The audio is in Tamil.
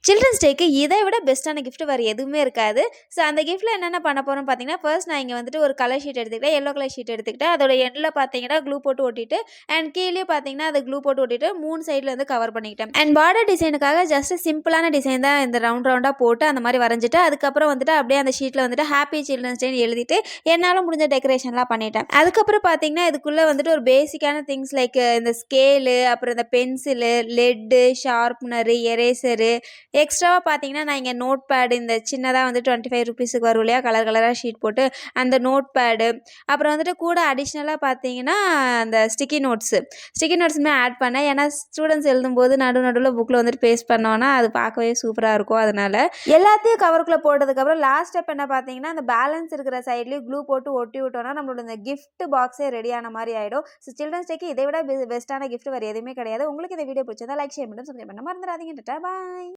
சில்ட்ரன்ஸ் டேக்கு இதை விட பெஸ்ட்டான கிஃப்ட் வேறு எதுவுமே இருக்காது. ஸோ அந்த கிஃப்ட்டில் என்னென்ன பண்ண போகிறோம்னு பார்த்தீங்கன்னா, ஃபர்ஸ்ட் நான் இங்கே வந்துட்டு ஒரு கலர் ஷீட் எடுத்துக்கிட்டேன். எல்லோ கலர் ஷீட் எடுத்துக்கிட்டேன். அதோட எண்டில் பார்த்தீங்கன்னா க்ளூ போட்டு ஒட்டிட்டு அண்ட் கீழே பார்த்தீங்கன்னா அது க்ளூ போட்டு ஒட்டிட்டு 3 சைடில் வந்து கவர் பண்ணிக்கிட்டேன். அண்ட் பார்டர் டிசைனுக்காக ஜஸ்ட் சிம்பிளான டிசைன் தான் இந்த ரவுண்டாக போட்டு அந்த மாதிரி வரைஞ்சிட்டு அதுக்கப்புறம் வந்துட்டு அப்படியே அந்த ஷீட்டில் வந்துட்டு ஹாப்பி சில்ட்ரன்ஸ் டேன்னு எழுதிட்டு என்னால் முடிஞ்ச டெக்கரேஷன்லாம் பண்ணிட்டேன். அதுக்கப்புறம் பார்த்தீங்கன்னா இதுக்குள்ளே வந்துட்டு ஒரு பேசிக்கான திங்ஸ் லைக் இந்த ஸ்கேலு, அப்புறம் இந்த பென்சிலு, லெட்டு, ஷார்ப்னரு, எரேசரு, எக்ஸ்ட்ராவாக பார்த்தீங்கன்னா நான் இங்கே நோட் பேடு இந்த சின்னதாக வந்து 25 ருபீஸுக்கு வரும் இல்லையா, கலர் கலராக ஷீட் போட்டு அந்த நோட் பேடு, அப்புறம் வந்துட்டு கூட அடிஷ்னலாக பார்த்தீங்கன்னா அந்த ஸ்டிக்கி நோட்ஸுமே ஆட் பண்ணேன். ஏன்னா ஸ்டூடெண்ட்ஸ் எழுதும்போது நடுவில் புக்கில் வந்துட்டு பேஸ்ட் பண்ணோன்னா அது பார்க்கவே சூப்பராக இருக்கும். அதனால் எல்லாத்தையும் கவருக்குள்ளே போட்டதுக்கப்புறம் லாஸ்ட் ஸ்டெப் என்ன பார்த்தீங்கன்னா அந்த பேலன்ஸ் இருக்கிற சைட்லேயும் க்ளூ போட்டு ஒட்டி விட்டோன்னா நம்மளோட இந்த கிஃப்ட் பாக்ஸே ரெடியான மாதிரி ஆகிடும். ஸோ சில்ட்ரன்ஸ் டேக்கு இதை விட பெஸ்ட்டான கிஃப்ட் வேறு எதுவுமே கிடையாது. உங்களுக்கு இந்த வீடியோ பிடிச்சதா லைக் ஷேர் பண்ணி சப்ஸ்கிரைப் பண்ண மறந்துடாதீங்க. டாடா பாய்.